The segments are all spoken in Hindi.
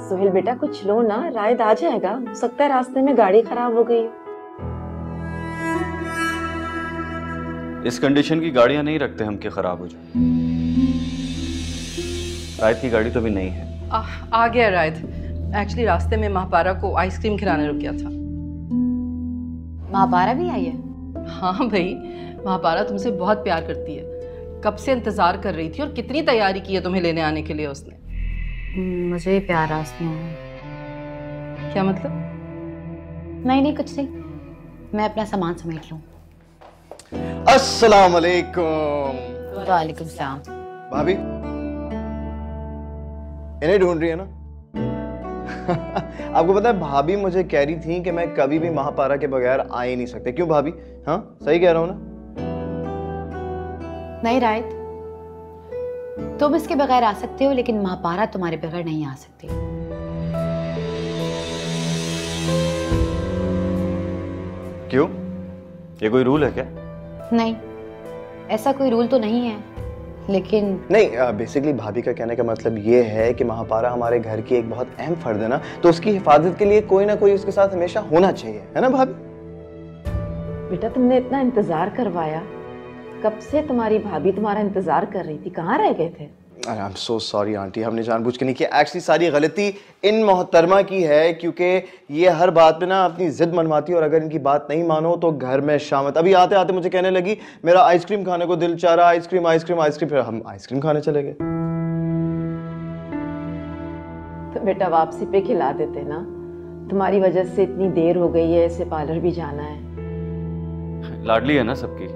सोहेल बेटा कुछ लो ना, रायद आ जाएगा, हो सकता है रास्ते में गाड़ी खराब हो गई। इस कंडीशन की गाड़ियां नहीं रखते हम कि खराब हो जाए। रायद की गाड़ी तो भी नहीं है। आ गया रायद। एक्चुअली रास्ते में महापारा को आइसक्रीम खिलाने रुक गया था। महापारा भी आई है? हाँ भाई, महापारा तुमसे बहुत प्यार करती है, कब से इंतजार कर रही थी और कितनी तैयारी की है तुम्हें लेने आने के लिए उसने। मुझे भी प्यार आ उसमें। क्या मतलब? नहीं कुछ नहीं, मैं अपना सामान समेट लूं। अस्सलाम वालेकुम। वालेकुम सलाम। भाभी इन्हें ढूंढ रही है ना? आपको पता है भाभी मुझे कह रही थी कि मैं कभी भी महापारा के बगैर आ ही नहीं सकते। क्यों भाभी? हाँ सही कह रहा हूं ना? नहीं रायत, तुम इसके बगैर आ सकते हो, लेकिन महापारा तुम्हारे बगैर नहीं आ सकती। क्यों? ये कोई रूल है क्या? नहीं, ऐसा कोई रूल तो नहीं है, लेकिन नहीं, बेसिकली भाभी का कहने का मतलब ये है कि महापारा हमारे घर की एक बहुत अहम फर्द है ना, तो उसकी हिफाजत के लिए कोई ना कोई उसके साथ हमेशा होना चाहिए, है ना भाभी? बेटा तुमने इतना इंतजार करवाया, कब से तुम्हारी भाभी तुम्हारा इंतजार कर रही थी, कहाँ रह गए थे? I am so sorry aunty, हमने जानबूझ के नहीं किया। एक्चुअली सारी गलती इन मोहतरमा की है, क्योंकि ये हर बात पे ना अपनी जिद मनवाती है और अगर इनकी बात नहीं मानो तो घर में शामत। अभी आते आते मुझे कहने लगी मेरा आइसक्रीम खाने को दिल चाह रहा, आइसक्रीम आइसक्रीम आइसक्रीम, फिर हम आइसक्रीम खाने चले गए। तो बेटा वापसी पे खिला देते ना, तुम्हारी वजह से इतनी देर हो गई है, इसे पार्लर भी जाना है। लाडली है ना सबकी।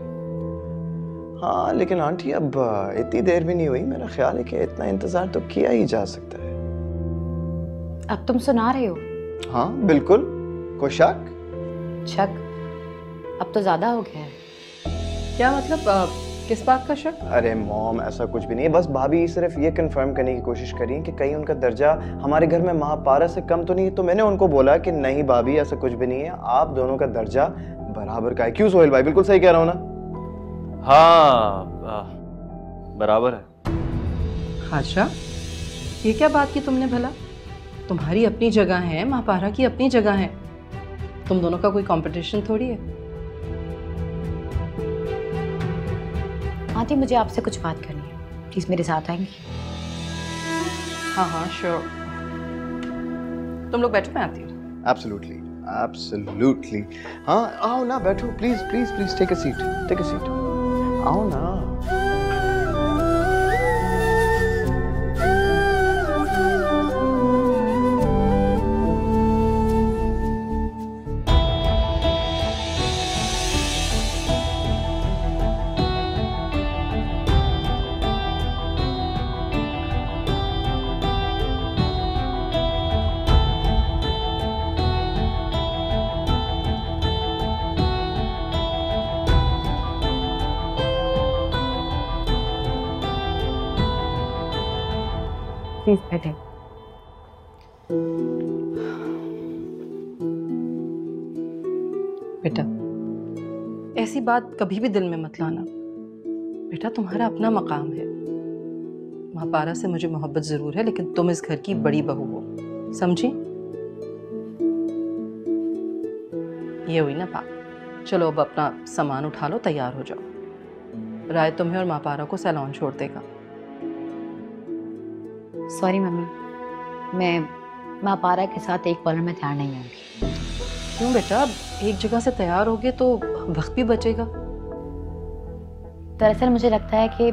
हाँ लेकिन आंटी अब इतनी देर भी नहीं हुई, मेरा ख्याल है कि इतना इंतजार तो किया ही जा सकता है। अब तुम सुना रहे हो? हाँ बिल्कुल, कोई शक? शक अब तो ज्यादा हो गया है। क्या मतलब? किस बात का शक? अरे मॉम ऐसा कुछ भी नहीं है, बस भाभी सिर्फ ये कंफर्म करने की कोशिश करी कि कहीं उनका दर्जा हमारे घर में महापारा से कम तो नहीं है। तो मैंने उनको बोला कि नहीं भाभी ऐसा कुछ भी नहीं है, आप दोनों का दर्जा बराबर का है। क्यों सोहेल भाई, बिल्कुल सही कह रहा हूँ ना? हाँ बराबर है। हाशा, ये क्या बात की तुमने भला? तुम्हारी अपनी जगह है, महापारा की अपनी जगह है, तुम दोनों का कोई कंपटीशन थोड़ी है। आंटी मुझे आपसे कुछ बात करनी है, प्लीज मेरे साथ आएंगी? हाँ श्योर, तुम लोग बैठो, मैं आती हूँ। Absolutely absolutely. हाँ आओ ना, बैठो please please please, take a seat, take a seat, आओ ना। प्लीज बैठे। बेटा ऐसी बात कभी भी दिल में मत लाना। बेटा तुम्हारा अपना मकाम है, महापारा से मुझे मोहब्बत जरूर है, लेकिन तुम इस घर की बड़ी बहू हो, समझी? ये हुई ना बात। चलो अब अपना सामान उठा लो, तैयार हो जाओ। राय तुम्हें और महापारा को सैलून छोड़ देगा। सॉरी मम्मी, मैं महापारा के साथ एक पल में तैयार नहीं आऊंगी। क्यों बेटा, एक जगह से तैयार होगे तो वक्त भी बचेगा। दरअसल मुझे लगता है कि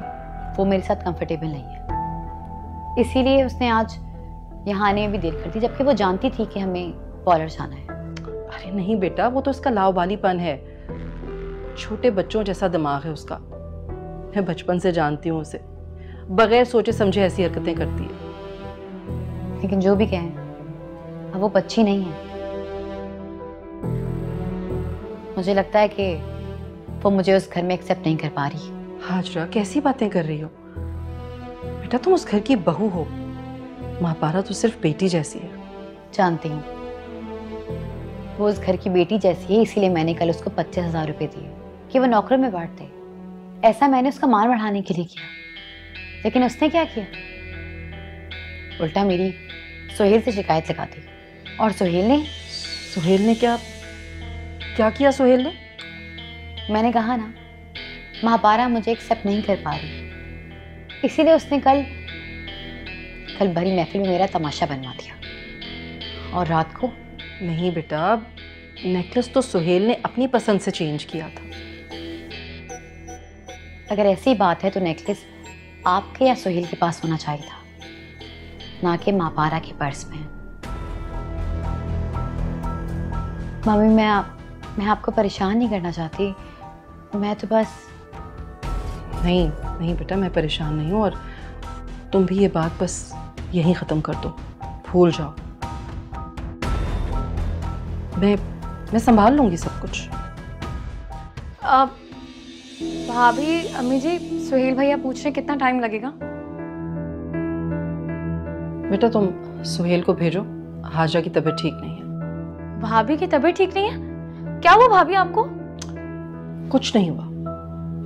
वो मेरे साथ कंफर्टेबल नहीं है, इसीलिए उसने आज यहाँ आने में भी देर कर दी, जबकि वो जानती थी कि हमें पार्लर जाना है। अरे नहीं बेटा, वो तो उसका लावालिपन है, छोटे बच्चों जैसा दिमाग है उसका। मैं बचपन से जानती हूँ उसे, बगैर सोचे समझे ऐसी हरकतें करती है। लेकिन जो भी कहें, अब वो बच्ची नहीं है। मुझे लगता है कि वो मुझे उस घर में एक्सेप्ट नहीं कर पा रही। हाजरा कैसी बातें कर रही हो बेटा, तुम उस घर की बहू हो, महापारा तो सिर्फ बेटी जैसी है। जानती हूँ वो उस घर की बेटी जैसी है, इसीलिए मैंने कल उसको 25,000 रुपए दिए कि वो नौकरों में बांट दे। ऐसा मैंने उसका मान बढ़ाने के लिए किया, लेकिन उसने क्या किया, उल्टा मेरी सुहेल से शिकायत लगा दी और सुहेल ने क्या क्या किया? सुहेल ने, मैंने कहा ना, महापारा मुझे एक्सेप्ट नहीं कर पा रही, इसीलिए उसने कल भरी महफिल में मेरा तमाशा बनवा दिया। और रात को नहीं बेटा, नेकलेस तो सुहेल ने अपनी पसंद से चेंज किया था। अगर ऐसी बात है तो नेकलेस आपके या सुहेल के पास होना चाहिए था, ना कि महापारा के पर्स में। मम्मी, मैं आपको परेशान नहीं करना चाहती, मैं तो बस। नहीं बेटा, मैं परेशान नहीं हूँ, और तुम भी ये बात बस यहीं ख़त्म कर दो, भूल जाओ। मैं संभाल लूँगी सब कुछ। भाभी, अम्मी जी, सुहेल भैया पूछ रहे कितना टाइम लगेगा? बेटा तुम सुहेल को भेजो, हाजरा की तबीयत ठीक नहीं है। भाभी की तबीयत ठीक नहीं है? क्या हुआ भाभी आपको? कुछ नहीं हुआ,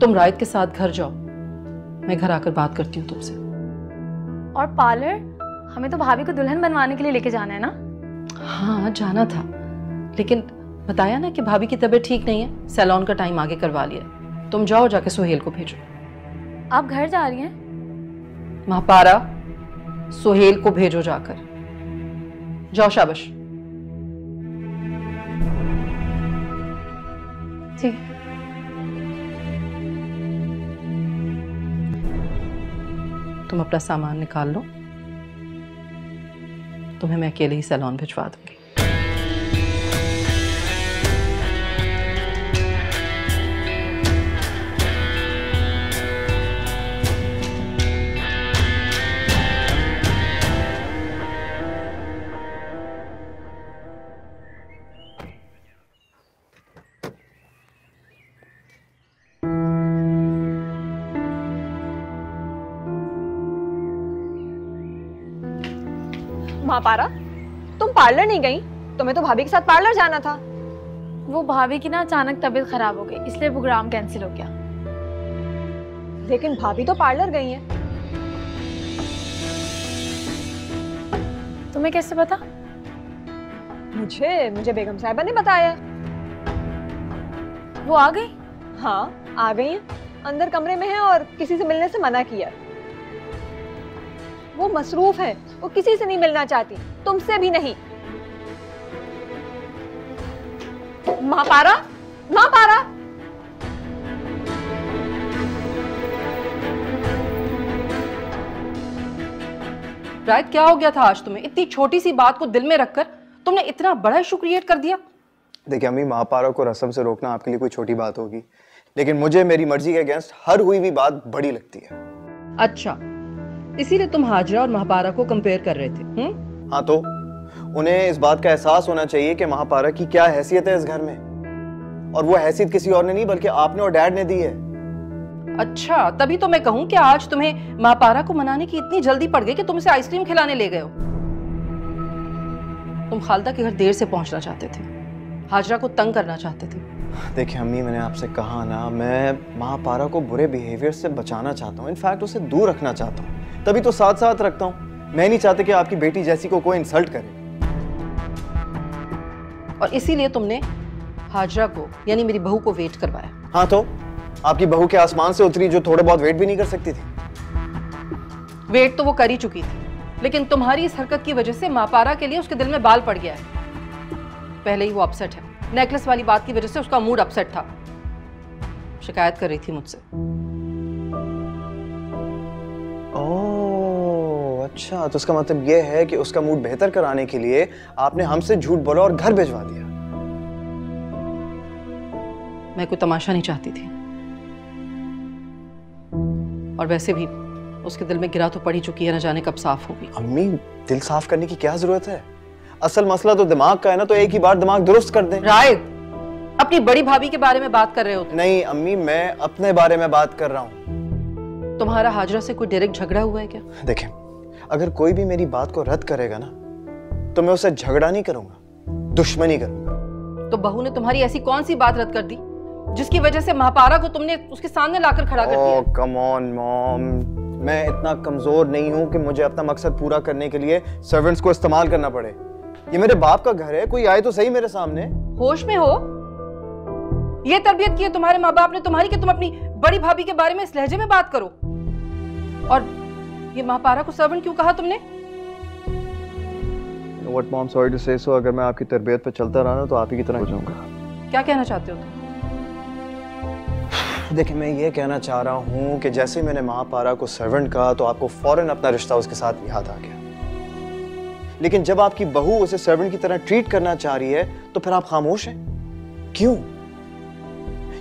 तुम रायत के साथ घर जाओ, मैं घर आकर बात करती हूँ तुमसे। और पार्लर, हमें तो भाभी को दुल्हन बनवाने के लिए लेके जाना है ना? हाँ जाना था, लेकिन बताया ना कि भाभी की तबीयत ठीक नहीं है, सैलून का टाइम आगे करवा लिया। तुम जाओ, जाके सुहेल को भेजो। आप घर जा रही हैं? महापारा, सुहेल को भेजो जाकर। जाओ, शाबाश। ठीक। तुम अपना सामान निकाल लो, तुम्हें मैं अकेले ही सैलून भिजवा दूंगी। महापारा, तुम पार्लर नहीं गई? तुम्हें तो भाभी के साथ पार्लर जाना था। वो भाभी की ना अचानक तबीयत खराब हो गई, इसलिए प्रोग्राम कैंसिल हो गया। लेकिन भाभी तो पार्लर गई हैं। तुम्हें कैसे पता? मुझे बेगम साहिबा ने बताया। वो आ गई? हाँ, आ गई हैं। अंदर कमरे में है और किसी से मिलने से मना किया। वो मसरूफ है, वो किसी से नहीं मिलना चाहती, तुमसे भी नहीं। महापारा, महापारा। रायत, क्या हो गया था आज तुम्हें? इतनी छोटी सी बात को दिल में रखकर तुमने इतना बड़ा इशू क्रिएट कर दिया। देखिए अम्मी, महापारा को रस्म से रोकना आपके लिए कोई छोटी बात होगी, लेकिन मुझे मेरी मर्जी के अगेंस्ट हर हुई भी बात बड़ी लगती है। अच्छा, इसीलिए तुम हाजरा और महापारा को कंपेयर कर रहे थे? हाँ, तो उन्हें इस बात का एहसास होना चाहिए कि महापारा की क्या हैसियत है इस घर में, और वो हैसियत किसी और ने नहीं बल्कि आपने और डैड ने दी है। अच्छा, तभी तो मैं कहूं कि आज तुम्हें महापारा को मनाने की इतनी जल्दी पड़ गई कि तुम उसे आइसक्रीम खिलाने ले गए हो। तुम खालदा के घर देर से पहुंचना चाहते थे, हाजरा को तंग करना चाहते थे। देखिए अम्मी, मैंने आपसे कहा ना, मैं महापारा को बुरे बिहेवियर से बचाना चाहता हूँ, इनफैक्ट उसे दूर रखना चाहता हूँ, तभी तो साथ साथ रखता हूँ। मैं नहीं चाहता कि आपकी बेटी जैसी को कोई इंसल्ट करे। और इसीलिए तुमने हाजरा को यानी मेरी बहू को वेट करवाया। हाँ, तो आपकी बहू के आसमान से उतरी जो थोड़े बहुत वेट भी नहीं कर सकती थी। वेट तो वो कर ही चुकी थी, लेकिन तुम्हारी इस हरकत की वजह से महापारा के लिए उसके दिल में बाल पड़ गया है। पहले ही वो अपसेट है, नेकलेस वाली बात की वजह से उसका मूड अपसेट था, शिकायत कर रही थी मुझसे। ओह अच्छा, तो उसका मतलब ये है कि उसका मूड बेहतर कराने के लिए आपने हमसे झूठ बोला और घर भिजवा दिया। मैं कोई तमाशा नहीं चाहती थी, और वैसे भी उसके दिल में गिरा तो पड़ ही चुकी है, न जाने कब साफ होगी। अम्मी, दिल साफ करने की क्या जरूरत है? असल मसला तो दिमाग का है ना, तो एक ही बार दिमाग दुरुस्त कर दें। रायत, अपनी बड़ी भाभी के बारे में बात कर रहे हो? नहीं अम्मी, मैं अपने बारे में बात कर रहा हूँ। तुम्हारा हाजरा से कोई डायरेक्ट झगड़ा हुआ है क्या? देखें, अगर कोई भी मेरी बात को रद्द करेगा ना, तो मैं उससे झगड़ा नहीं करूंगा, दुश्मनी करूंगा। तो बहू ने तुम्हारी ऐसी कौन सी बात रद्द कर दी जिसकी वजह से महापारा को तुमने उसके सामने लाकर खड़ा कर दिया। कम ऑन मॉम, मैं इतना कमजोर नहीं हूँ कि मुझे अपना मकसद पूरा करने के लिए सर्वेंट्स को इस्तेमाल करना पड़े। ये मेरे बाप का घर है, कोई आए तो सही मेरे सामने। होश में हो? ये तरबियत की है तुम्हारे माँ बाप ने तुम्हारी कि तुम अपनी बड़ी भाभी के बारे में इस लहजे में बात करो? और ये महापारा को सर्वेंट क्यों कहा तुमने? What mom, sorry to say so, अगर मैं आपकी तरबियत पे चलता रहा ना तो आप ही की तरह हो जाऊंगा। क्या कहना चाहते हो तुम? देखिए, मैं ये कहना चाह रहा हूँ कि जैसे मैंने महापारा को सर्वेंट कहा तो आपको फौरन अपना रिश्ता उसके साथ याद आ गया, लेकिन जब आपकी बहू उसे सर्वेंट की तरह ट्रीट करना चाह रही है तो फिर आप खामोश हैं। क्यों?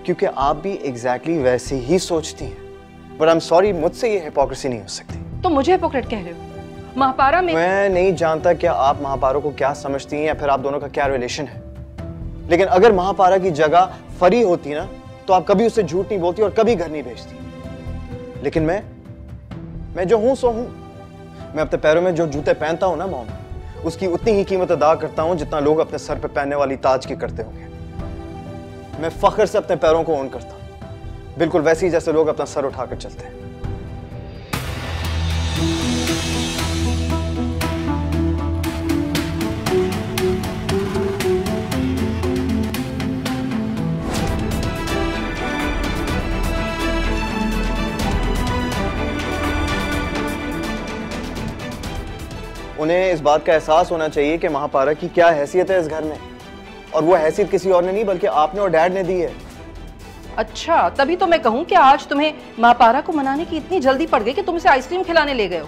क्योंकि आप भी एग्जैक्टली वैसे ही सोचती हैं। बट आई एम सॉरी, मुझसे ये हिपोक्रेसी नहीं हो सकती। तुम मुझे हिपोक्रेट कह रहे हो? महापारा में मैं नहीं जानता कि आप महापारा को क्या समझती हैं या फिर आप दोनों का क्या रिलेशन है, लेकिन अगर महापारा की जगह फरी होती ना तो आप कभी उससे झूठ नहीं बोलती और कभी घर नहीं भेजती। लेकिन मैं जो हूं सो हूं। मैं अपने पैरों में जो जूते पहनता हूं ना मॉम, उसकी उतनी ही कीमत अदा करता हूं जितना लोग अपने सर पे पहनने वाली ताज की करते होंगे। मैं फख्र से अपने पैरों को ओन करता हूं, बिल्कुल वैसे ही जैसे लोग अपना सर उठाकर चलते हैं। उन्हें इस बात का एहसास होना चाहिए कि महापारा की क्या हैसियत है इस घर में, और वो हैसियत किसी और ने नहीं बल्कि आपने और डैड ने दी है। अच्छा, तभी तो मैं कहूं कि आज तुम्हें महापारा को मनाने की इतनी जल्दी पड़ गई कि तुम इसे आइसक्रीम खिलाने ले गए हो।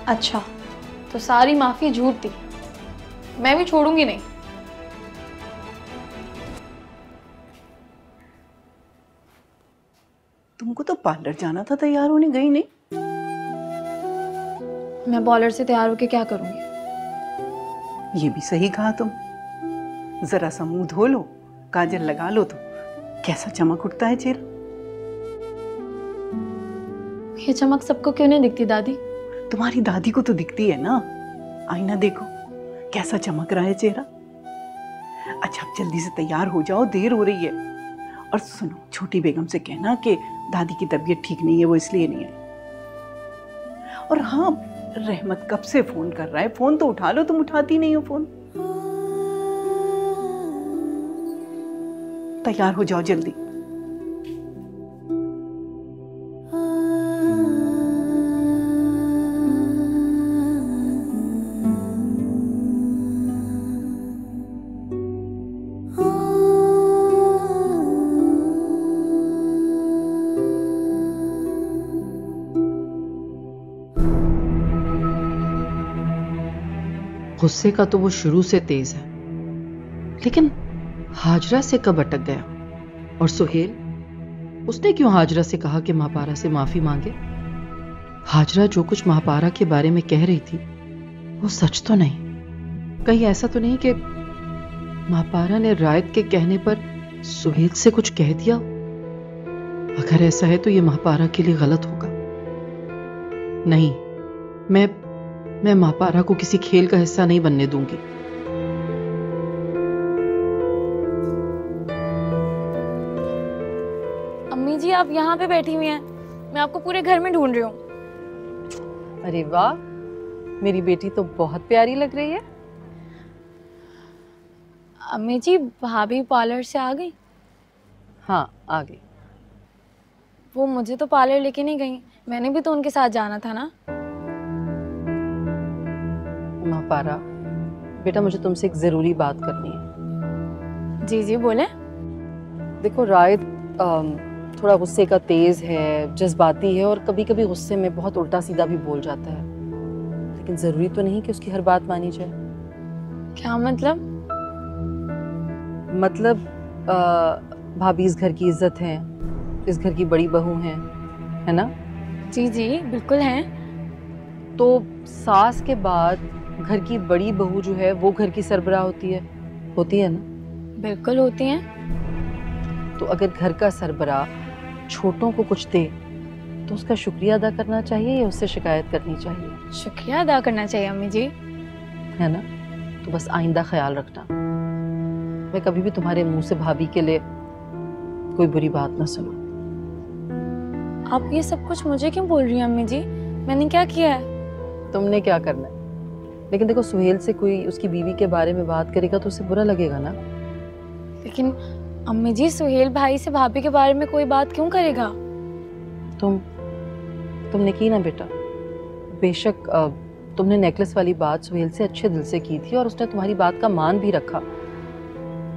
अच्छा, तो सारी माफी झूठ थी, मैं भी छोड़ूंगी नहीं। तुमको तो पार्लर जाना था, तैयार होने गई नहीं? मैं पार्लर से तैयार होके क्या करूंगी? ये भी सही कहा तुम। जरा सा मुंह धो लो, काजल लगा लो तो कैसा चमक उठता है चेहरा। ये चमक सबको क्यों नहीं दिखती दादी? तुम्हारी दादी को तो दिखती है ना। आईना देखो, कैसा चमक रहा है चेहरा। अच्छा, अब जल्दी से तैयार हो जाओ, देर हो रही है। और सुनो, छोटी बेगम से कहना कि दादी की तबीयत ठीक नहीं है, वो इसलिए नहीं आई। और हाँ, रहमत कब से फोन कर रहा है, फोन तो उठा लो, तुम उठाती नहीं हो फोन। तैयार हो जाओ जल्दी। गुस्से का तो वो शुरू से तेज है, लेकिन हाजरा से कब अटक गया? और सुहेल, उसने क्यों हाजरा से कहा कि महापारा से माफी मांगे? हाजरा जो कुछ महापारा के बारे में कह रही थी वो सच तो नहीं? कहीं ऐसा तो नहीं कि महापारा ने रायत के कहने पर सुहेल से कुछ कह दिया? अगर ऐसा है तो ये महापारा के लिए गलत होगा। नहीं, मैं महापारा को किसी खेल का हिस्सा नहीं बनने दूंगी। अम्मी जी, आप यहाँ पे बैठी हुई हैं, मैं आपको पूरे घर में ढूंढ रही हूँ। अरे वाह, मेरी बेटी तो बहुत प्यारी लग रही है। अम्मी जी, भाभी पार्लर से आ गई? हाँ, आ गई। वो मुझे तो पार्लर लेके नहीं गई, मैंने भी तो उनके साथ जाना था ना। महापारा, बेटा मुझे तुमसे एक जरूरी बात करनी है। जी जी बोले। देखो, रायत थोड़ा गुस्से का तेज है, जज्बाती है और कभी कभी गुस्से में बहुत उल्टा सीधा भी बोल जाता है, लेकिन जरूरी तो नहीं कि उसकी हर बात मानी जाए। क्या मतलब? मतलब भाभी इस घर की इज्जत है, इस घर की बड़ी बहू है ना? जी जी बिल्कुल है। तो सास के बाद घर की बड़ी बहू जो है वो घर की सरबराह होती है ना? बिल्कुल होती हैं। तो अगर घर का सरबराह छोटों को कुछ दे तो उसका शुक्रिया अदा करना चाहिए या उससे शिकायत करनी चाहिए? शुक्रिया अदा करना चाहिए अम्मी जी। है ना? तो बस आइंदा ख्याल रखना। मैं कभी भी तुम्हारे मुंह से भाभी के लिए कोई बुरी बात ना सुनूं। आप ये सब कुछ मुझे क्यों बोल रही हैं अम्मी जी? मैंने क्या किया है? तुमने क्या करना है? लेकिन देखो, सुहेल से कोई उसकी बीवी के बारे में बात करेगा तो उसे बुरा लगेगा ना। लेकिन अम्मी जी, सुहेल भाई से भाभी के बारे में कोई बात क्यों करेगा? तुमने की ना बेटा। बेशक तुमने नेकलेस वाली बात सुहेल से अच्छे दिल से की थी और उसने तुम्हारी बात का मान भी रखा,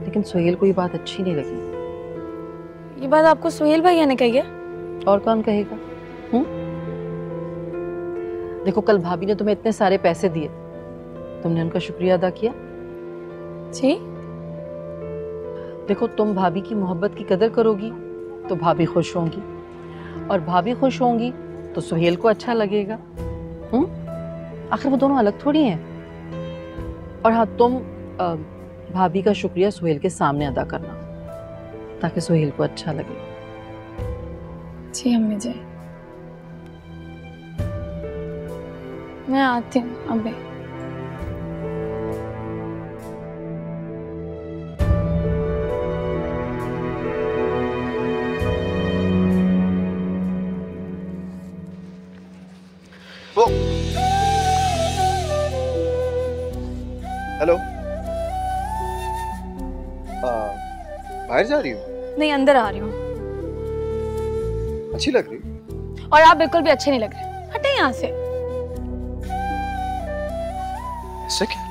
लेकिन सुहेल को ये बात अच्छी नहीं लगी। ये बात आपको सुहेल भैया ने कही है? और कौन कहेगा? देखो, कल भाभी ने तुम्हें इतने सारे पैसे दिए, तुमने उनका शुक्रिया अदा किया? जी। देखो, तुम भाभी की मोहब्बत की कदर करोगी तो भाभी खुश होंगी, और भाभी खुश होंगी तो सुहेल को अच्छा लगेगा। आखिर वो दोनों अलग थोड़ी हैं। और हाँ, तुम भाभी का शुक्रिया सुहेल के सामने अदा करना ताकि सुहेल को अच्छा लगे। जी अम्मी जी, मैं आती हूँ अभी। हेलो, बाहर जा रही हो? नहीं, अंदर आ रही हूँ। अच्छी लग रही। और आप बिल्कुल भी अच्छे नहीं लग रहे, हटे यहाँ से। ऐसे क्या?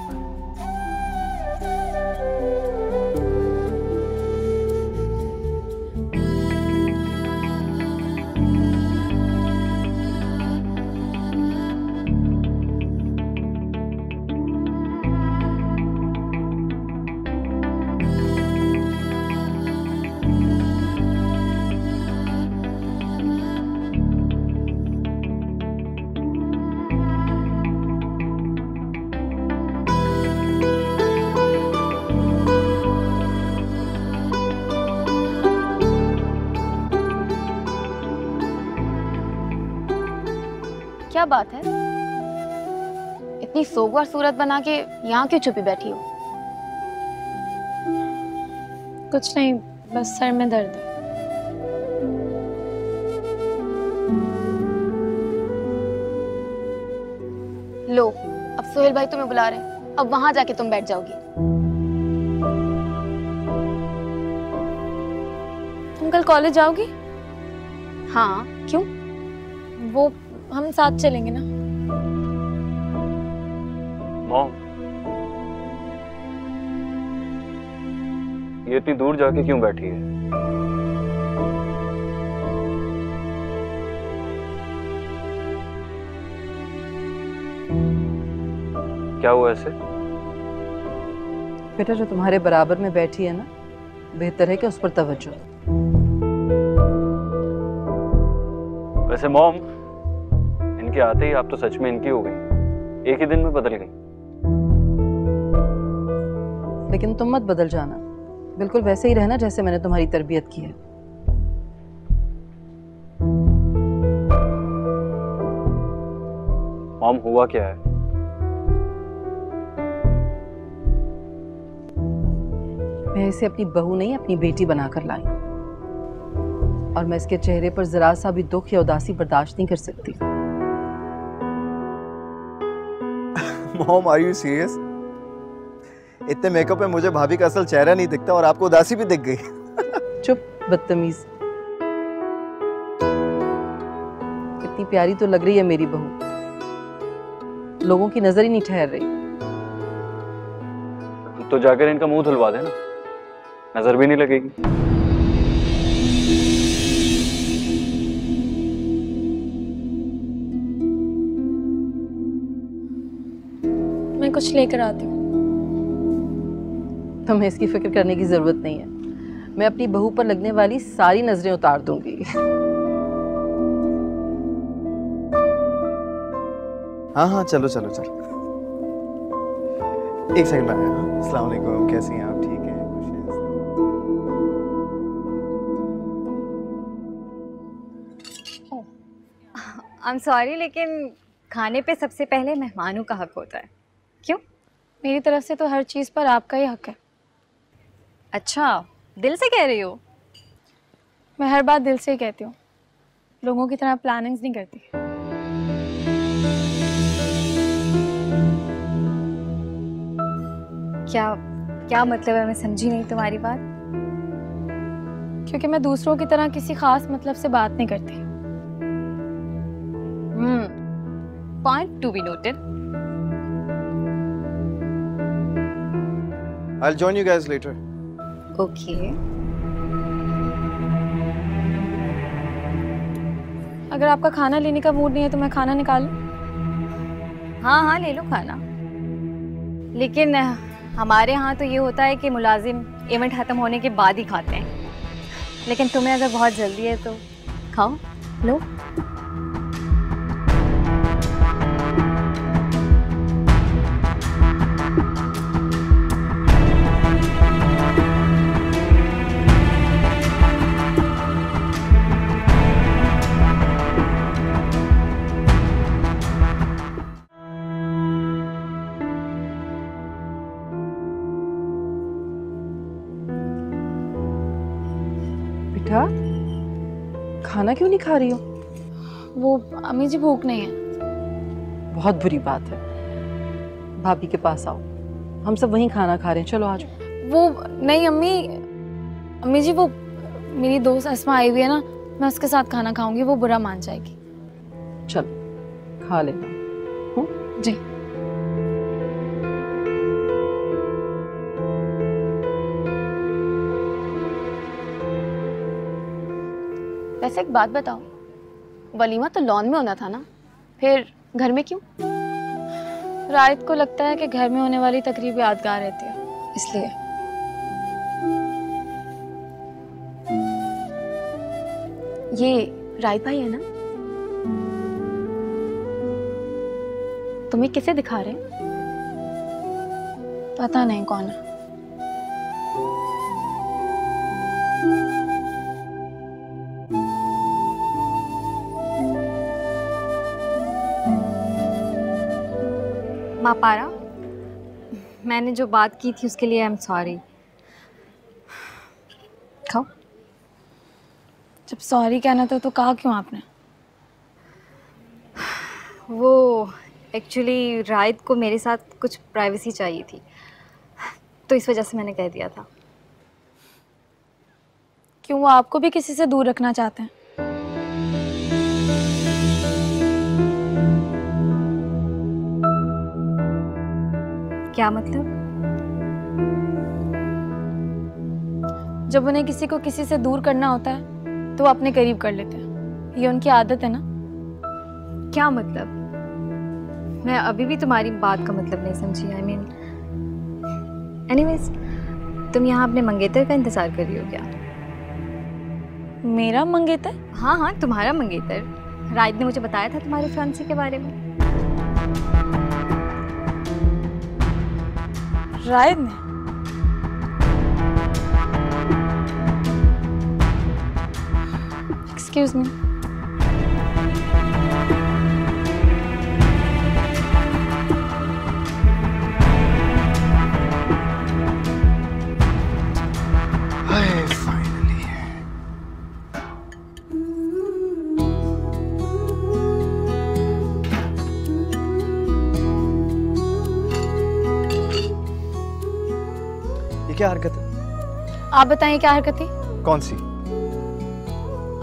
क्या बात है, इतनी सोगवार सूरत बना के यहाँ क्यों छुपी बैठी हो? कुछ नहीं, बस सर में दर्द है। लो, अब सुहेल भाई तुम्हें बुला रहे हैं, अब वहां जाके तुम बैठ जाओगी। तुम कल कॉलेज जाओगी? हाँ, क्यों? वो हम साथ चलेंगे ना। मॉम, ये इतनी दूर जाके क्यों बैठी है? क्या हुआ ऐसे? बेटा, जो तुम्हारे बराबर में बैठी है ना, बेहतर है कि उस पर तवज्जो। वैसे मॉम, इनके आते ही आप तो सच में इनकी हो गई, एक ही दिन में बदल गई। लेकिन तुम मत बदल जाना, बिल्कुल वैसे ही रहना जैसे मैंने तुम्हारी तरबियत की है। मॉम, हुआ क्या है? मैं इसे अपनी बहू नहीं, अपनी बेटी बनाकर लाई, और मैं इसके चेहरे पर जरा सा भी दुख या उदासी बर्दाश्त नहीं कर सकती। Mom, are you serious? इतने मेकअप में मुझे भाभी का असल चेहरा नहीं दिखता और आपको उदासी भी दिख गई। चुप, बदतमीज। इतनी प्यारी तो लग रही है मेरी बहू, लोगों की नजर ही नहीं ठहर रही। तो जाकर इनका मुंह धुलवा देना, नजर भी नहीं लगेगी। मैं कुछ लेकर आती हूँ। तुम्हें इसकी फिक्र करने की जरूरत नहीं है, मैं अपनी बहू पर लगने वाली सारी नजरें उतार दूंगी। हाँ हाँ, चलो चलो चलो, एक सेकंड में आया। अस्सलाम वालेकुम, कैसी हैं आप? ठीक है, आई एम सॉरी, लेकिन खाने पे सबसे पहले मेहमानों का हक होता है। क्यों? मेरी तरफ से तो हर चीज़ पर आपका ही हक है। अच्छा, दिल से कह रही हो? मैं हर बात दिल से ही कहती हूँ, लोगों की तरह प्लानिंग्स नहीं करती। क्या क्या मतलब है? मैं समझी नहीं तुम्हारी बात। क्योंकि मैं दूसरों की तरह किसी खास मतलब से बात नहीं करती। Point to be noted. I'll join you guys later. Okay. अगर आपका खाना लेने का मूड नहीं है तो मैं खाना निकालूं? हाँ हाँ, ले लो खाना। लेकिन हमारे यहाँ तो ये होता है कि मुलाजिम इवेंट ख़त्म होने के बाद ही खाते हैं, लेकिन तुम्हें अगर बहुत जल्दी है तो खाओ, लो। बेटा, खाना क्यों नहीं खा रही हो? वो अम्मी जी भूख नहीं है। बहुत बुरी बात है। भाभी के पास आओ, हम सब वहीं खाना खा रहे हैं, चलो आज। वो नहीं अम्मी जी, वो मेरी दोस्त अस्मा आई हुई है ना, मैं उसके साथ खाना खाऊंगी, वो बुरा मान जाएगी। चलो खा लेना। जी। वैसे एक बात बताओ, वलीमा तो लॉन में होना था ना, फिर घर में क्यों? रायत को लगता है कि घर में होने वाली तकरीब यादगार रहती है, इसलिए। ये रायत भाई है ना? तुम्हें किसे दिखा रहे हैं? पता नहीं कौन है। मापारा, मैंने जो बात की थी उसके लिए आई एम सॉरी। खाओ। जब सॉरी कहना था तो कहा क्यों आपने? वो एक्चुअली रायत को मेरे साथ कुछ प्राइवेसी चाहिए थी, तो इस वजह से मैंने कह दिया था। क्यों, वो आपको भी किसी से दूर रखना चाहते हैं? क्या मतलब? जब उन्हें किसी को किसी से दूर करना होता है तो वो अपने करीब कर लेते हैं, ये उनकी आदत है ना। क्या मतलब? मैं अभी भी तुम्हारी बात का मतलब नहीं समझी। आई मीन एनीवेज, तुम यहाँ अपने मंगेतर का इंतजार कर रही हो क्या? मेरा मंगेतर? हाँ हाँ, तुम्हारा मंगेतर। रायत ने मुझे बताया था तुम्हारे फियांसे के बारे में। रायत ने? Excuse me. क्या हरकत है? आप बताइए क्या हरकत थी? कौन सी?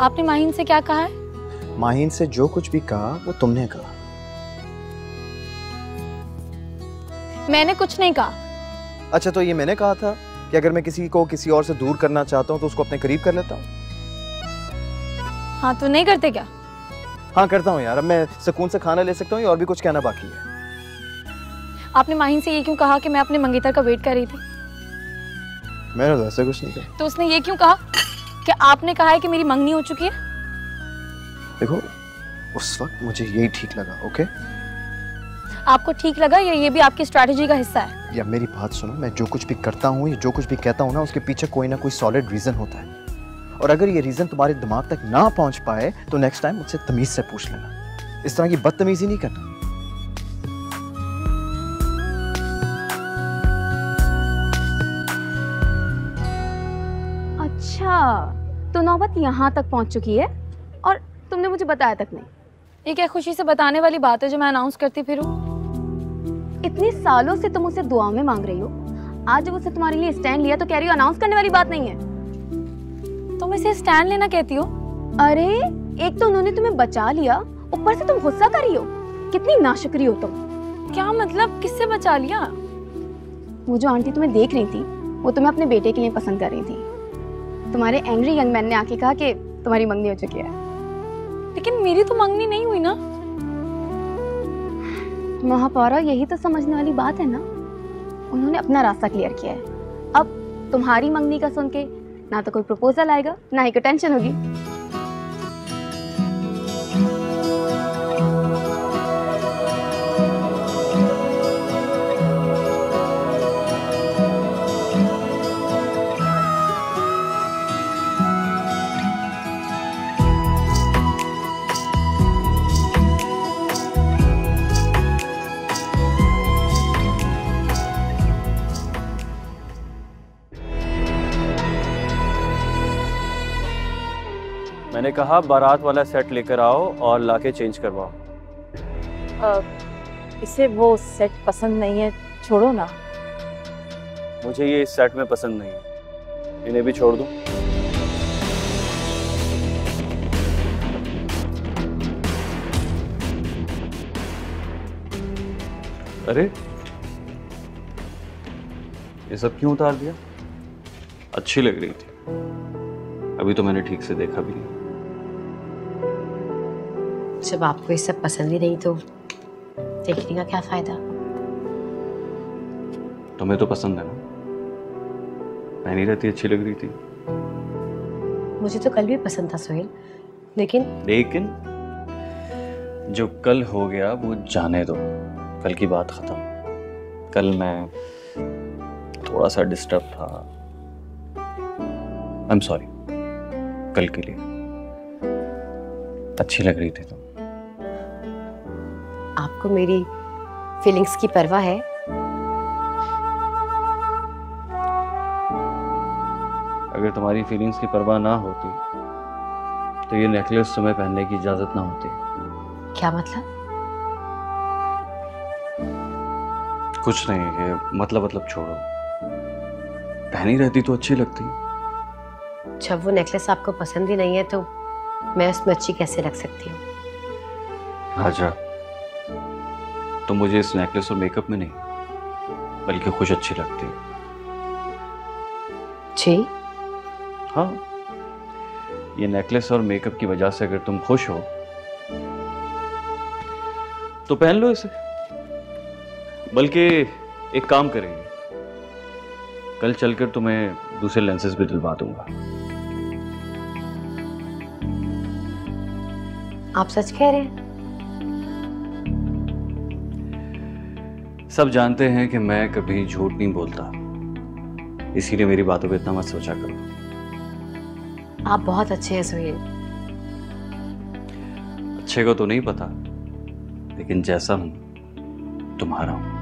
आपने माहिन से क्या कहा है? माहिन से जो कुछ भी कहा वो तुमने कहा। मैंने कुछ नहीं कहा। अच्छा, तो ये मैंने कहा था कि अगर मैं किसी को किसी और से दूर करना चाहता हूँ तो उसको अपने करीब कर लेता हूँ। हाँ, तो नहीं करते क्या? हाँ करता हूँ यार। अब मैं सुकून से खाना ले सकता हूँ या और भी कुछ कहना बाकी है? आपने माहिन से ये क्यों कहा कि मैं अपने मंगेतर का वेट कर रही थी? मैंने तो ऐसा कुछ नहीं कहा। तो उसने ये क्यों कहा कि आपने कहा है कि मेरी मंगनी हो चुकी है? देखो, उस वक्त मुझे यही ठीक लगा। ओके, आपको ठीक लगा या ये भी आपकी स्ट्रैटेजी का हिस्सा है? या मेरी बात सुनो, मैं जो कुछ भी करता हूँ या जो कुछ भी कहता हूँ ना, उसके पीछे कोई ना कोई सॉलिड रीजन होता है। और अगर ये रीजन तुम्हारे दिमाग तक ना पहुंच पाए तो नेक्स्ट टाइम मुझसे तमीज से पूछ लेना। इस तरह की बदतमीजी नहीं करना। तो नौबत यहाँ तक पहुँच चुकी है और तुमने मुझे बताया तक नहीं। ये क्या खुशी से बताने वाली बात है जो मैं अनाउंस करती फिरूं? इतने सालों से तुम उसे दुआ में मांग रही हो, आज जब उसने तुम्हारे लिए स्टैंड लिया तो कह रही हो अनाउंस करने वाली बात नहीं है। तुम इसे स्टैंड लेना कहती हो? अरे एक तो उन्होंने तुम्हें बचा लिया, ऊपर से तुम गुस्सा कर रही हो। कितनी नाशुक्री हो तुम। क्या मतलब? किससे बचा लिया? वो जो आंटी तुम्हें देख रही थी वो तुम्हें अपने बेटे के लिए पसंद कर रही थी। तुम्हारे एंग्री यंग मैन ने आके कहा कि तुम्हारी मंगनी हो चुकी है। लेकिन मेरी तो मंगनी नहीं हुई ना। महापौरा, यही तो समझने वाली बात है ना। उन्होंने अपना रास्ता क्लियर किया है। अब तुम्हारी मंगनी का सुन के ना तो कोई प्रपोजल आएगा ना ही कोई टेंशन होगी। मैंने कहा बारात वाला सेट लेकर आओ और लाके चेंज करवाओ। इसे वो सेट पसंद नहीं है, छोड़ो ना। मुझे ये इस सेट में पसंद नहीं है, इन्हें भी छोड़ दूं? अरे ये सब क्यों उतार दिया? अच्छी लग रही थी, अभी तो मैंने ठीक से देखा भी नहीं। जब आपको ये सब पसंद ही नहीं तो देखने का क्या फायदा? तुम्हें तो पसंद है ना, पहनी रहती अच्छी लग रही थी। मुझे तो कल भी पसंद था सोहेल, लेकिन जो कल हो गया वो जाने दो, कल की बात खत्म। कल मैं थोड़ा सा डिस्टर्ब था, आई एम सॉरी। कल के लिए अच्छी लग रही थी तुम। आपको मेरी फीलिंग्स की परवाह है? अगर तुम्हारी फीलिंग्स की परवाह ना होती तो ये नेकलेस तुम्हें पहनने की इजाजत ना होती। क्या मतलब? कुछ नहीं, ये मतलब छोड़ो। पहनी रहती तो अच्छी लगती। जब वो नेकलेस आपको पसंद ही नहीं है तो मैं उसमें अच्छी कैसे लग सकती हूँ? हाजरा, तुम मुझे इस नेकलेस और मेकअप में नहीं बल्कि खुश अच्छी लगती है। जी? हाँ, ये नेकलेस और मेकअप की वजह से अगर तुम खुश हो तो पहन लो इसे। बल्कि एक काम करेंगे, कल चलकर तुम्हें दूसरे लेंसेज भी दिलवा दूंगा। आप सच कह रहे हैं? सब जानते हैं कि मैं कभी झूठ नहीं बोलता, इसीलिए मेरी बातों पे इतना मत सोचा करो। आप बहुत अच्छे हैं सोहेल। अच्छे को तो नहीं पता, लेकिन जैसा हूं तुम्हारा हूं।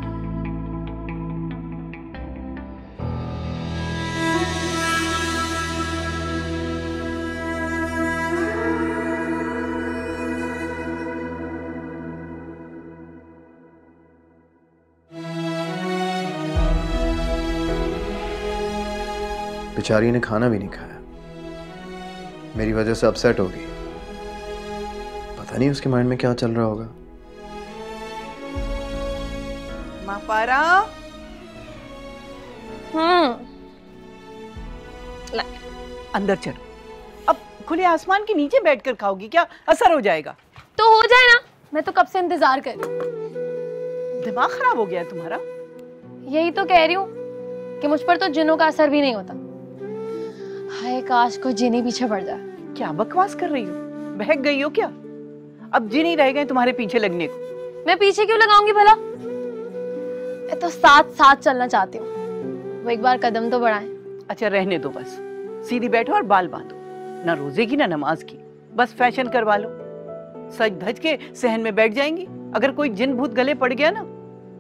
बेचारी ने खाना भी नहीं खाया, मेरी वजह से अपसेट हो गई। पता नहीं उसके माइंड में क्या चल रहा होगा। महापारा, अंदर चलो। अब खुले आसमान के नीचे बैठकर खाओगी, क्या असर हो जाएगा? तो हो जाए ना, मैं तो कब से इंतजार कर रही हूँ। दिमाग खराब हो गया है तुम्हारा? यही तो कह रही हूँ कि मुझ पर तो जिन्नों का असर भी नहीं होता। हाय काश कोई जिन्नी पीछे पड़ जाए। क्या बकवास कर रही हो? बहक गई हो क्या? अब जी नहीं रह गए तुम्हारे पीछे लगने को। मैं पीछे क्यों लगाऊंगी भला? मैं तो साथ साथ चलना चाहती हूँ, वो एक बार कदम तो बढ़ाएं। अच्छा रहने दो, बस सीधी बैठो और बाल बांधो। ना रोजे की ना नमाज की, बस फैशन करवा लो। सज धज के सहन में बैठ जाएंगी। अगर कोई जिन भूत गले पड़ गया ना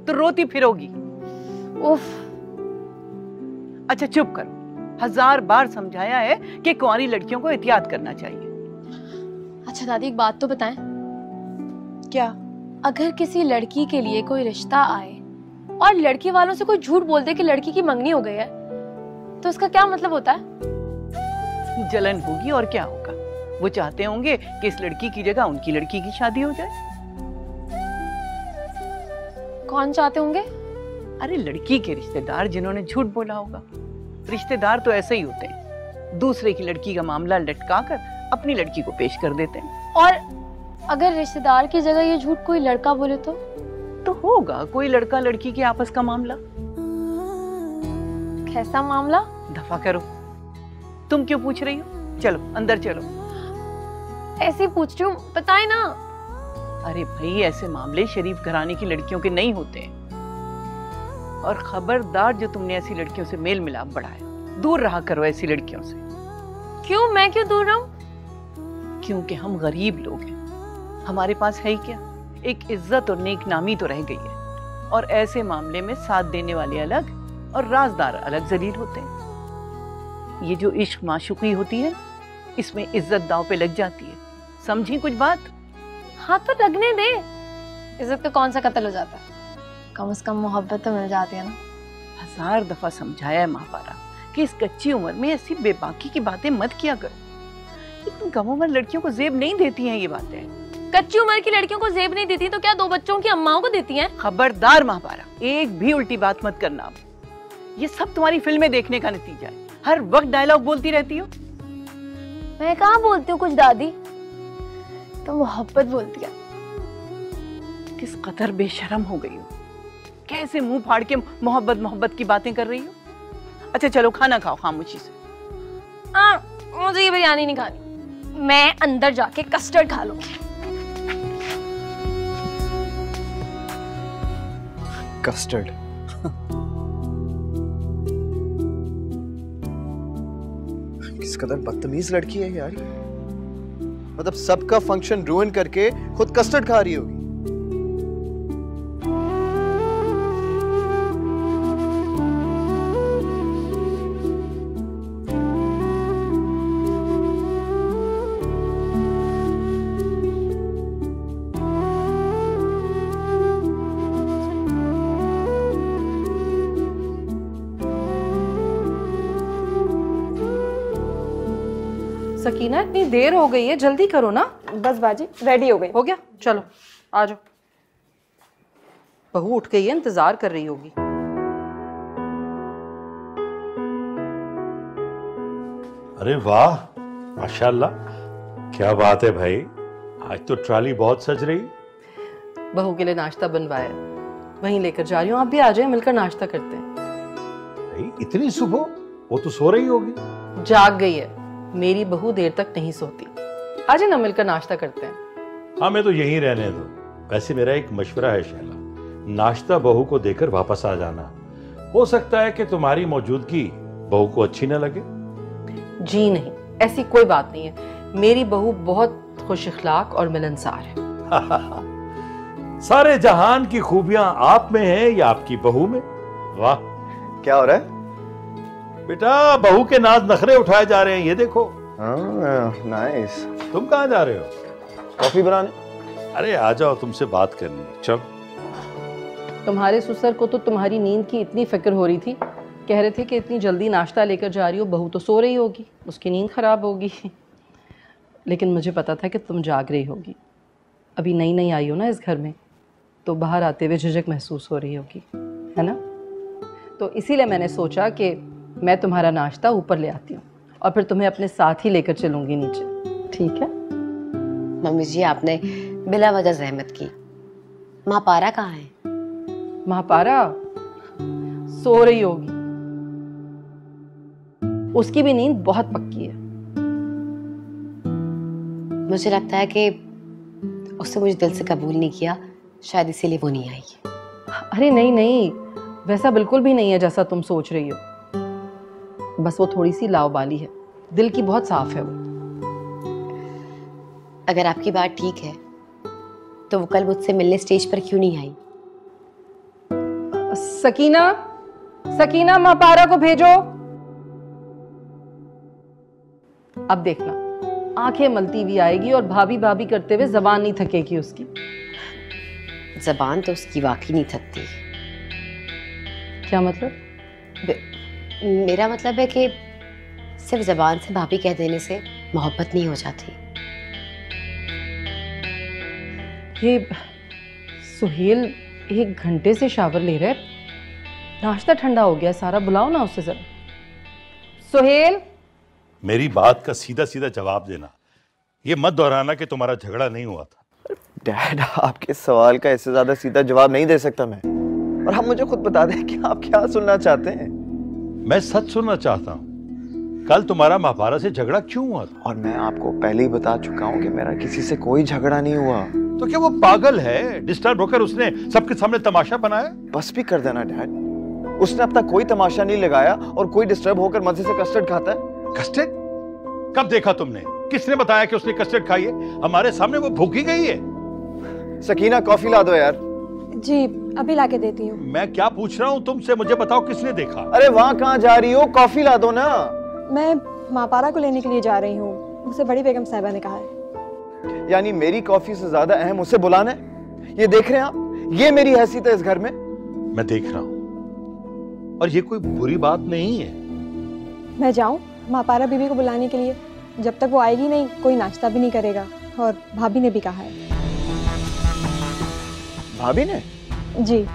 तो रोती फिरोगी। उफ। अच्छा चुप करो, 1000 बार समझाया है कि कुंवारी लड़कियों को एहतियात करना चाहिए। अच्छा दादी, एक बात तो बताएं, क्या? अगर किसी लड़की के लिए कोई रिश्ता आए और लड़की वालों से कोई झूठ बोल दे कि लड़की की मंगनी हो गई है, तो उसका क्या मतलब होता है? जलन होगी और क्या होगा। वो चाहते होंगे कि इस लड़की की जगह उनकी लड़की की शादी हो जाए। कौन चाहते होंगे? अरे लड़की के रिश्तेदार जिन्होंने झूठ बोला होगा। रिश्तेदार तो ऐसे ही होते हैं, दूसरे की लड़की का मामला लटका कर अपनी लड़की को पेश कर देते हैं। और अगर रिश्तेदार की जगह ये झूठ कोई लड़का बोले तो होगा कोई लड़का लड़की के आपस का मामला। कैसा मामला? दफा करो, तुम क्यों पूछ रही हो? चलो अंदर चलो। ऐसे ही पूछ रही हूँ, बताए ना। अरे भाई, ऐसे मामले शरीफ घराने की लड़कियों के नहीं होते। और खबरदार, जो तुमने ऐसी लड़कियों से मेल मिलाप बढ़ाया, दूर रहा करो ऐसी लड़कियों से। क्यों? मैं क्यों दूर रहूं? क्योंकि हम गरीब लोग हैं, हमारे पास है ही क्या, एक इज्जत और नेक नामी तो रह गई है। और ऐसे मामले में साथ देने वाले अलग और राजदार अलग जलील होते हैं। ये जो इश्क माशुकी होती है, इसमें इज्जत दांव पे लग जाती है। समझी कुछ बात? हाँ तो लगने दे, इज्जत का कौन सा कत्ल हो जाता है, कम से कम मोहब्बत तो मिल जाती है ना। 1000 दफा समझाया है महापारा कि इस कच्ची उम्र में ऐसी बेबाकी की बातें मत किया करो। इतनी कम उम्र लड़कियों को जेब नहीं देती हैं ये बातें। कच्ची उम्र की लड़कियों को जेब नहीं देती तो क्या 2 बच्चों की अम्माओं को देती हैं? खबरदार महापारा, एक भी उल्टी बात मत करना। अब ये सब तुम्हारी फिल्में देखने का नतीजा है। हर वक्त डायलॉग बोलती रहती हो। मैं कहाँ बोलती हूँ कुछ दादी, तो मोहब्बत बोलती है। किस कदर बेशरम हो गई हो, कैसे मुंह फाड़ के मोहब्बत मोहब्बत की बातें कर रही हो। अच्छा चलो खाना खाओ खामोशी से। मुझे ये बिरयानी नहीं खानी, मैं अंदर जाके कस्टर्ड खा लूंगी। कस्टर्ड? किस कदर बदतमीज लड़की है यार। मतलब सबका फंक्शन रुइन करके खुद कस्टर्ड खा रही होगी। सकीना, इतनी देर हो गई है, जल्दी करो ना। बस बाजी रेडी हो गई। हो गया? चलो आ जाओ। बहू उठ गई है, इंतजार कर रही होगी। अरे वाह, माशाल्लाह, क्या बात है भाई, आज तो ट्रॉली बहुत सज रही। बहू के लिए नाश्ता बनवाया, वहीं लेकर जा रही हूँ। आप भी आ जाए, मिलकर नाश्ता करते हैं। भाई इतनी सुबह? वो तो सो रही होगी। जाग गई है, मेरी बहू देर तक नहीं सोती। आज ना मिलकर नाश्ता करते हैं। हाँ मैं तो यहीं रहने दो। वैसे मेरा एक मशवरा है शैला, नाश्ता बहू को देकर वापस आ जाना। हो सकता है कि तुम्हारी मौजूदगी बहू को अच्छी न लगे। जी नहीं, ऐसी कोई बात नहीं है। मेरी बहू बहुत खुश इखलाक और मिलनसार है। सारे जहान की खूबियां आप में है या आपकी बहू में? वाह। क्या हो रहा है बेटा? बहू के नाज नखरे उठाए जा रहे हैं, ये देखो। नाइस। तुम कहाँ जा रहे हो? कॉफी बनाने। अरे आ जाओ, तुमसे बात करनी है। चल। तुम्हारे ससुर को तो तुम्हारी नींद की इतनी फिक्र हो रही थी, कह रहे थे कि इतनी जल्दी नाश्ता लेकर जा रही हो, बहू तो सो रही होगी, उसकी नींद खराब होगी। लेकिन मुझे पता था कि तुम जाग रही होगी। अभी नई नई आई हो ना इस घर में, तो बाहर आते हुए झिझक महसूस हो रही होगी, है ना? तो इसीलिए मैंने सोचा कि मैं तुम्हारा नाश्ता ऊपर ले आती हूँ और फिर तुम्हें अपने साथ ही लेकर चलूंगी नीचे। ठीक है? मम्मी जी, आपने बिला वजह जहमत की। महापारा कहाँ है? महापारा सो रही होगी, उसकी भी नींद बहुत पक्की है। मुझे लगता है कि उसने मुझे दिल से कबूल नहीं किया, शायद इसीलिए वो नहीं आई। अरे नहीं नहीं, वैसा बिल्कुल भी नहीं है जैसा तुम सोच रही हो। बस वो थोड़ी सी लावाबाली है, दिल की बहुत साफ है वो। अगर आपकी बात ठीक है तो वो कल मुझसे मिलने स्टेज पर क्यों नहीं आई? सकीना, सकीना, महापारा को भेजो। अब देखना, आंखें मलती हुई आएगी और भाभी भाभी करते हुए जबान नहीं थकेगी उसकी। जबान तो उसकी वाकई नहीं थकती। क्या मतलब? मेरा मतलब है कि सिर्फ जबान से भाभी कह देने से मोहब्बत नहीं हो जाती। ये सुहेल 1 घंटे से शावर ले रहे, नाश्ता ठंडा हो गया सारा, बुलाओ ना उससे जरा। सुहेल, मेरी बात का सीधा सीधा जवाब देना, ये मत दोहराना कि तुम्हारा झगड़ा नहीं हुआ था। डैड, आपके सवाल का इससे ज्यादा सीधा जवाब नहीं दे सकता मैं। और आप मुझे खुद बता दें कि आप क्या सुनना चाहते हैं। मैं सच सुनना चाहता हूँ, कल तुम्हारा महापारा से झगड़ा क्यों हुआ था? और मैं आपको पहले ही बता चुका हूँ कि मेरा किसी से कोई झगड़ा नहीं हुआ। तो क्या वो पागल है? डिस्टर्ब होकर उसने सबके सामने तमाशा बनाया? बस भी कर देना डैड, उसने अपना कोई तमाशा नहीं लगाया और कोई डिस्टर्ब होकर मजे से कस्टर्ड खाता है। कस्टर्ड? कब देखा तुमने? किसने बताया कि उसने कस्टर्ड खाई है? हमारे सामने वो भूखी गई है। सकीना, कॉफी ला दो यार। जी अभी लाके देती हूँ। मैं क्या पूछ रहा हूँ तुमसे, मुझे बताओ किसने देखा? अरे वहाँ कहाँ जा रही हो? कॉफी ला दो ना। मैं मापारा को लेने के लिए जा रही हूँ, मुझसे बड़ी बेगम साहिबा ने कहा है। यानी मेरी कॉफी से ज्यादा अहम उसे बुलाना है? ये देख रहे हैं आप, ये मेरी हैसियत है इस घर में। मैं देख रहा हूँ, और ये कोई बुरी बात नहीं है। मैं जाऊँ मापारा बीबी को बुलाने के लिए? जब तक वो आएगी नहीं कोई नाश्ता भी नहीं करेगा, और भाभी ने भी कहा है। भाभी ने? जी।